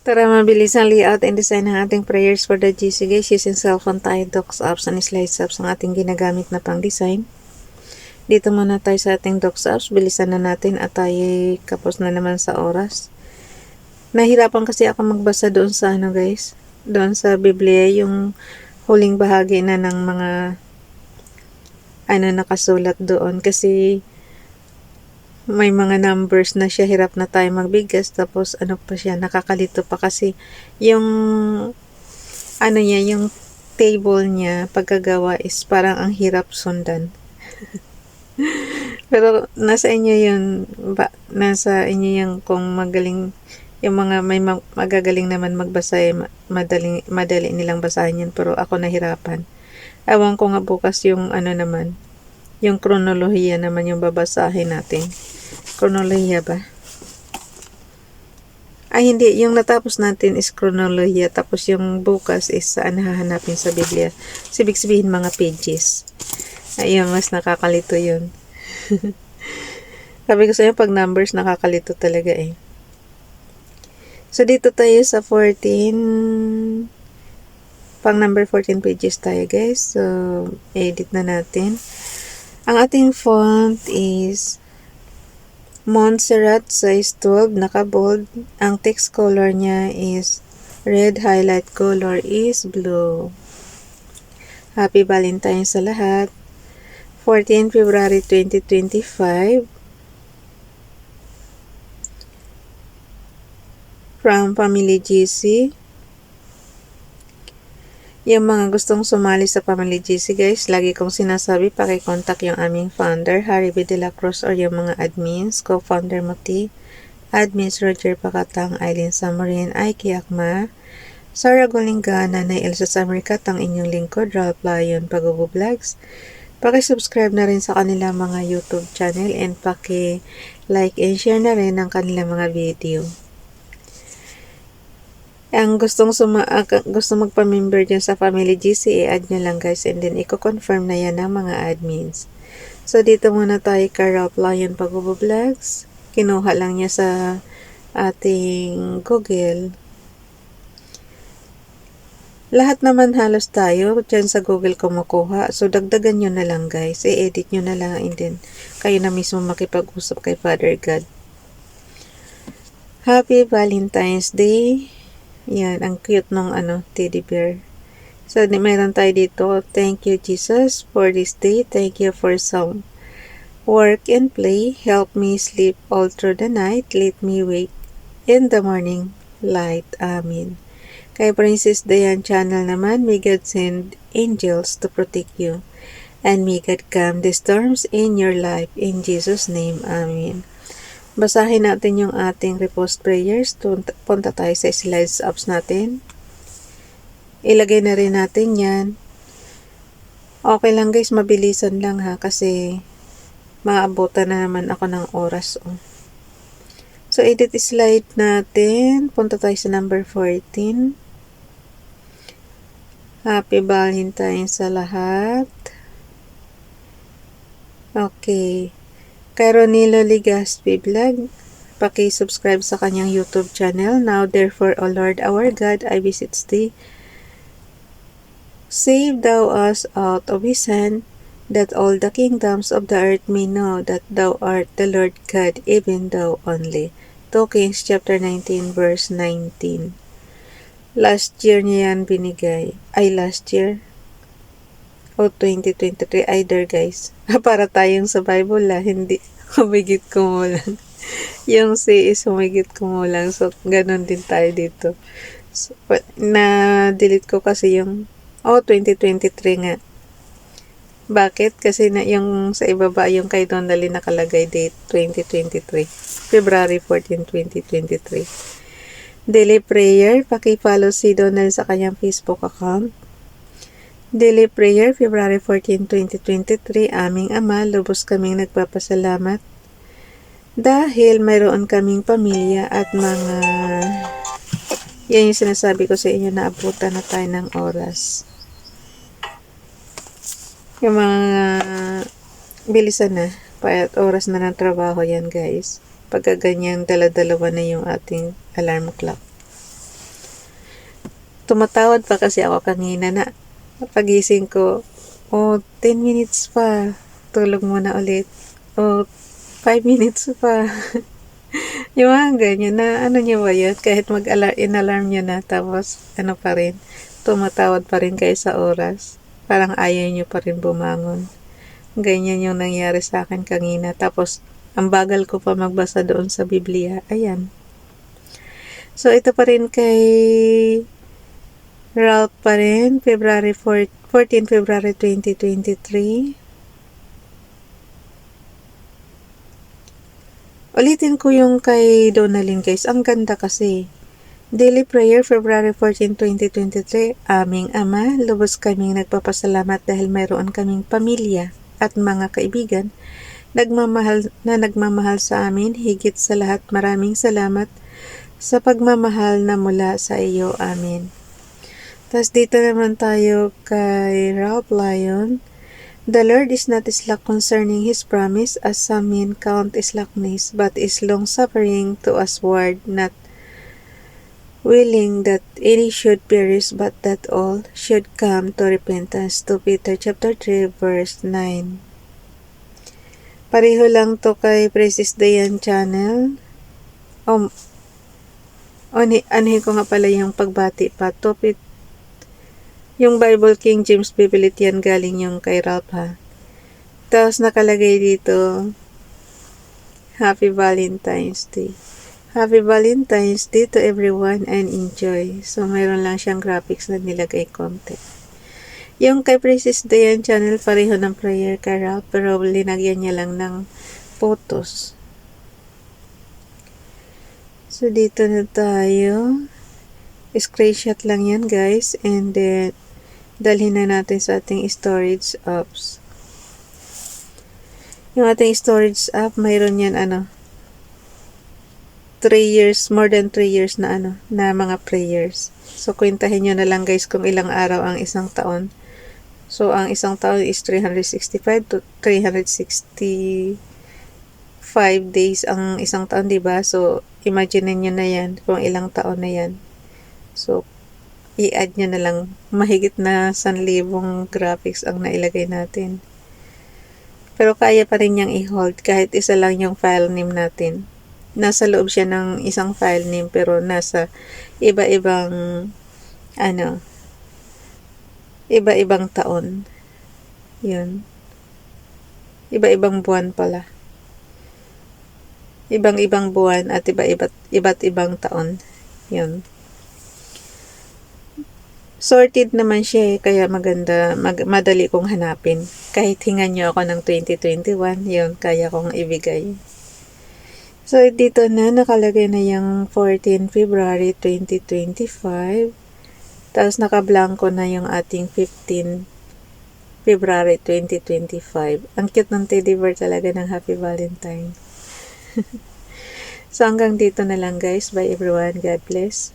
Tara, mabilis ang layout and design ng ating prayers for the GC guys. Using cellphone tayo, docs apps and slides apps ang ating ginagamit na pang design. Dito muna tayo sa ating docs apps. Bilisan na natin at tayo kapos na naman sa oras. Nahirapan kasi ako magbasa doon sa guys. Doon sa Biblia, yung huling bahagi na ng mga nakasulat doon. Kasi may mga numbers na siya, hirap na tayo magbigas, tapos pa siya, nakakalito pa kasi yung yung table niya pagkagawa is parang ang hirap sundan. Pero nasa inyo yun, nasa inyo yung kung magaling yung mga may magagaling naman magbasa, madali nilang basahin yun, pero ako nahirapan. Ewan ko nga bukas yung naman, yung kronolohiya naman yung babasahin natin. Kronolohiya ba? Ay, hindi. Yung natapos natin is kronolohiya. Tapos yung bukas is saan hahanapin sa Biblia. Ibig sabihin mga pages. Ayun, mas nakakalito yun. Sabi ko sa'yo, pag numbers, nakakalito talaga eh. So, dito tayo sa 14. Pang number 14 pages tayo, guys. So, edit na natin. Ang ating font is Montserrat size 12, naka-bold. Ang text color niya is red, highlight color is blue. Happy Valentine's sa lahat. 14 February 2025. From Family GC. Yung mga gustong sumali sa Family GC guys, lagi kong sinasabi, pakicontact yung aming founder, Harry B. De La Cruz, or yung mga admins, co-founder Mati, admins Roger Pakatang, Eileen Samarin, Aiki Akma, Sarah Golingana, na Elsa Samrikat, ang inyong lingkod, Ralph Lion, Pagubo Vlogs. Paki-subscribe na rin sa kanilang mga YouTube channel and paki-like and share na rin ang kanilang mga video. Ang gusto magpa-member dyan sa Family GC, i-add nyo lang guys, and then i-confirm na yan ng mga admins. So, dito muna tayo kay Ralph Lion Pagubo Vlogs. Kinuha lang niya sa ating Google. Lahat naman halos tayo dyan sa Google kumukuha. So, dagdagan nyo na lang guys. I-edit nyo na lang, and then kayo na mismo makipag-usap kay Father God. Happy Valentine's Day. Yan, ang cute nung teddy bear. So, meron tayo dito, thank you Jesus for this day. Thank you for some work and play. Help me sleep all through the night. Let me wake in the morning light. Amen. Kay Princess Dayan channel naman, may God send angels to protect you. And may God calm the storms in your life. In Jesus' name, Amen. Basahin natin yung ating repost prayers. Punta tayo sa slides apps natin. Ilagay na rin natin yan. Okay lang guys, mabilisan lang ha, kasi maabutan na naman ako ng oras. So, edit slide natin. Punta tayo sa number 14. Happy Valentine's sa lahat. Okay. Kay Ronilo Ligaspi Vlog, paki-subscribe sa kanyang YouTube channel. Now therefore, O Lord our God, I beseech thee, save thou us out of his hand, that all the kingdoms of the earth may know that thou art the Lord God, even thou only. 2 Kings chapter 19 verse 19. Last year niya yan binigay. Ay, last year? O 2023, either guys. Para tayong sa Bible hindi humigit kumulang. Yung C is humigit kumulang. So, ganun din tayo dito. So, na-delete ko kasi yung 2023 nga. Bakit? Kasi yung sa ibaba, yung kay Donnelly nakalagay date 2023. February 14, 2023. Daily prayer. Paki-follow si Donnelly sa kanyang Facebook account. Daily prayer, February 14, 2023, aming Ama, lubos kaming nagpapasalamat dahil mayroon kaming pamilya at mga, yan yung sinasabi ko sa inyo, na abutan na tayo ng oras. Yung mga bilisan na, payat oras na ng trabaho yan guys. Pagka ganyan, dala-dalawa na yung ating alarm clock. Tumatawad pa kasi ako kanina na pagising ko, 10 minutes pa, tulog muna ulit. 5 minutes pa. Yung mga ganyan na ano nyo ba yun? Kahit in-alarm nyo na tapos ano pa rin, tumatawad pa rin kayo sa oras. Parang ayaw nyo pa rin bumangon. Ganyan yung nangyari sa akin kanina. Tapos, ang bagal ko pa magbasa doon sa Biblia. Ayan. So, ito pa rin kay Ralph pa rin. February 14, February 2023. Ulitin ko yung kay Donalyn guys. Ang ganda kasi. Daily Prayer, February 14, 2023. Aming Ama, lubos kaming nagpapasalamat dahil mayroon kaming pamilya at mga kaibigan nagmamahal sa amin. Higit sa lahat, maraming salamat sa pagmamahal na mula sa iyo. Amen. Tapos dito naman tayo kay Ralph Lyon. The Lord is not slack concerning His promise, as some men count slackness, but is long-suffering to usward, not willing that any should perish, but that all should come to repentance. 2 Peter chapter 3, verse 9. Pareho lang to kay Precious Dayan channel. Anuhin ko nga pala yung pagbati pa. Yung Bible King James Bible yan galing yung kay Ralph ha. Tapos nakalagay dito, Happy Valentine's Day. Happy Valentine's Day to everyone and enjoy. So mayroon lang siyang graphics na nilagay konti. Yung kay Precious Dayan channel, pareho ng prayer kay Ralph, pero linagyan niya lang ng photos. So dito na tayo. Screenshot lang yan guys, and then dalhin na natin sa ating storage apps. Yung ating storage app, mayroon yan 3 years, more than 3 years na na mga prayers. So kwentahin nyo na lang guys kung ilang araw ang isang taon. So ang isang taon is 365 to 365 days ang isang taon, diba? So imagine nyo na yan kung ilang taon na yan. So i-add nyo na lang, mahigit na 1,000 graphics ang nailagay natin. Pero kaya pa rin niyang i-hold kahit isa lang yung file name natin. Nasa loob siya ng isang file name pero nasa iba-ibang iba-ibang taon. Yun. Iba-ibang buwan pala. Ibang-ibang buwan at iba't ibang taon. Yun. Sorted naman siya kaya maganda, madali kong hanapin. Kahit hingan nyo ako ng 2021, yun, kaya kong ibigay. So, dito na, nakalagay na yung 14 February 2025. Tapos, nakablanko na yung ating 15 February 2025. Ang cute ng teddy bear talaga ng Happy Valentine. So, hanggang dito na lang guys. Bye everyone. God bless.